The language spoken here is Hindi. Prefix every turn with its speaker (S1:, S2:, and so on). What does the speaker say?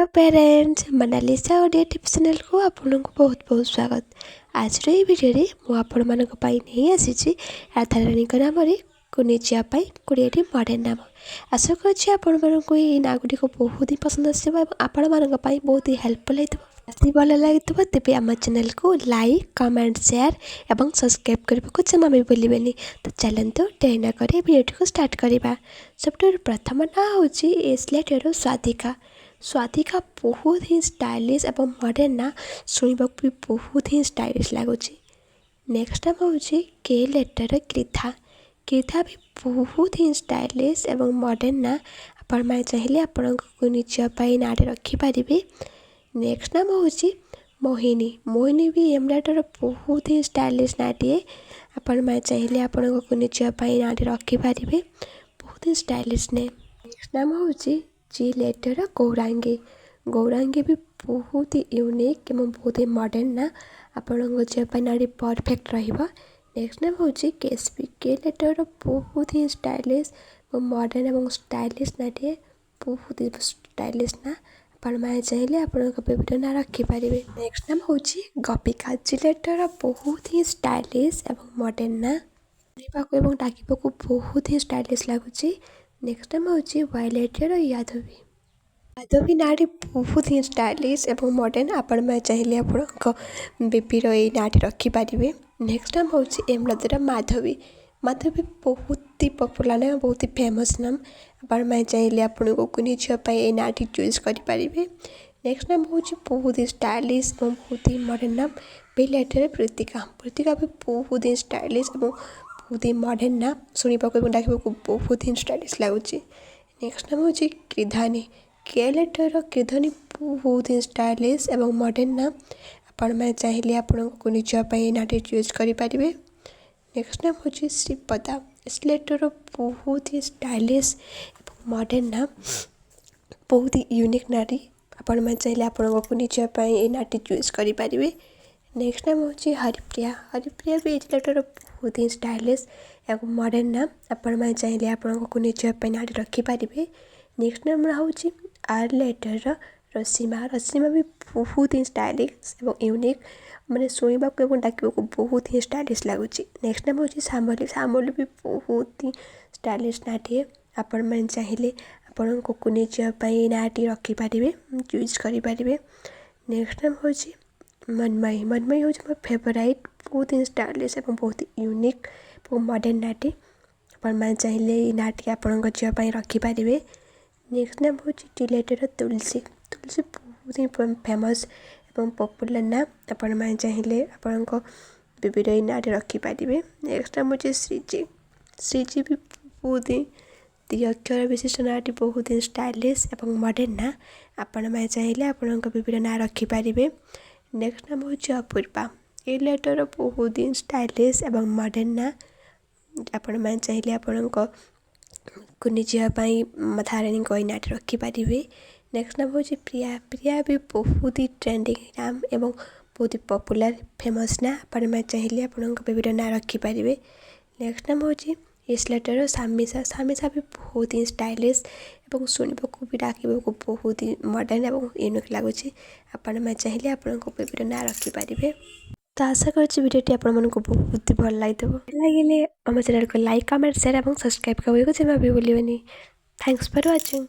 S1: Hello parents, Monalisa Odia tip channel को आपको बहुत बहुत स्वागत। आज भिडियो मुझे आपण नहीं आसी राधारानी नाम कुनी झीपाई 20टी मॉडर्न नाम। आशा करी ना गुड़ी बहुत ही पसंद आपण मान बहुत ही हेल्पफुल होती भल लगी तेज आम चैनल को लाइक कमेंट शेयर और सब्सक्राइब करने को जमा भी भूलें। तो चलते डेरी न कर भिडियो को स्टार्ट करवा। सब प्रथम ना हूँ लेटर स्वादिका। स्वादिका बहुत ही स्टाइलिश और मॉडर्न ना शुणा भी बहुत ही स्टाइलिश लगुच। नेक्स्ट नाम हूँ के लेटर कृथा। कृथा भी बहुत ही स्टाइलिश और मॉडर्न ना आपण मैंने चाहिए आपण को निजपाई ना रखिपारे। नेक्स्ट नाम हूँ मोहिनी। मोहिनी भी एम लेटर बहुत ही स्टाइलिश नाटे आपण मैंने चाहिए आपण को निजपाई ना रखिपारे, बहुत ही स्टाइलिश ने। नेक्स्ट नाम हूँ जी लेटर गौरांगी। गौरांगी भी बहुत ही यूनिक एवं बहुत ही मॉडर्न ना आपण झीपाई ना परफेक्ट रहिबा। नेक्स्ट नाम हूँ केसबी। के लेटर बहुत ही स्टाइलिश और मॉडर्न और स्टाइलिश नाटे, बहुत ही स्टाइलिश ना आपण मैंने चाहिए आपण बेबीर ना रखिपारे। नेक्स्ट नाम हूँ गोपिका। जी लेटर बहुत ही स्टाइलिश और मॉडर्न ना एवं डाक बहुत ही स्टाइलिश लगुच। नेक्स्ट टाइम हूँ वायलेटर यादवी। यादवी नाटी बहुत ही स्टाइलिश और मॉडर्न आपण मैं चाहिए आप बेबीर ये नाटी रखिपारे। नेक्स्ट टाइम हूँ एमलदर माधवी। माधवी बहुत ही पॉपुलर ना बहुत ही फेमस नाम आपण मैं चाहिए आपन को झीपाई ये नाटी चूज करें। नेक्स्ट नाम हूँ बहुत ही स्टाइलिश और बहुत ही मॉडर्न नाम बी लेटर प्रीतिका। प्रीतिका भी बहुत ही स्टाइलिश और बहुत ही मॉडर्न ना शुणा डाक बहुत ही स्टाइलिश लगुच। नेक्स्ट नाम हूँ कृधानी। के लेटर कृधानी बहुत ही स्टाइलिश और मॉडर्न ना आपण मैं चाहिए आपण को झीपाई नाटी चूज करें। नेक्स्ट नाम हूँ श्रीपदा। इस लेटर बहुत ही स्टाइलिश और मॉडर्न ना बहुत ही यूनिक नाटी आपण मैं चाहिए आपण को झीपाई ये नाटी चूज करें। नेक्स्ट नाम हूँ हरिप्रिया। हरिप्रिया भी इस लेटर बहुत ही स्टाइलिश और मॉडर्न ना आपण मैं चाहिए आपण को झीपाई ना रखिपारे। नेक्स्ट नाम हूँ आर लेटर रसीमा। रसीमा भी बहुत ही स्टाइलिश और यूनिक मैंने शुणा डाक बहुत ही स्टाइलिश लगुच। नेक्स्ट नाम हूँ सामोली। सामोली भी बहुत ही स्टाइलिश नाटे आपण मैंने चाहिए आपण को झीपाई नाटी रखिपारे, चूज करें। नेक्स्ट नाम हूँ मनमयी। मनमयी हूँ मोर फेवराइट, बहुत ही स्टाइलिश और बहुत ही यूनिक और मॉडर्न नाटी आपण मैंने चाहिए नाटी आपण झीपाई रखिपारे। नेक्स्ट नाम हूँ टी लेटर तुलसी। तुलसी बहुत ही फेमस और पॉपुलर ना आपण मैंने चाहिए आपण बेबीर नाटी रखिपारे। नेक्स्ट नाम हूँ श्रीजी। श्रीजी भी बहुत ही 2 अक्षर विशिष्ट नाटी बहुत ही स्टाइलिश और मॉडर्न ना आपण मैंने चाहिए आपण बेबीर ना रखिपारे। नेक्स्ट नाम हूँ अपूर्वा। ये लेटर बहुत ही स्टाइलिश और मॉडर्न ना आपण मैंने चाहिए आपण को झीपाई राधारानी को नाटी रखिपारे। नेक्स्ट नाम हूँ प्रिया। प्रिया भी बहुत ही ट्रेंडिंग नाम एवं बहुत ही पॉपुलर फेमस ना आपण मैं चाहिए आपण बेबीर ना रखिपारे। नेक्स्ट नाम हूँ इस लेटर सामिशा। सामिशा भी बहुत ही स्टाइलिश और शुणा भी डाक बहुत ही मॉडर्न और यूनिक लगुच आपण मैं चाहिए आपण बेबीर ना रखिपारे। तो आशा करुँच भिडियोटी आपको बहुत ही भल लगे आम चैनल को लाइक कमेंट शेयर और सब्सक्राइब करने को जमा भी भूलें। Thanks for watching.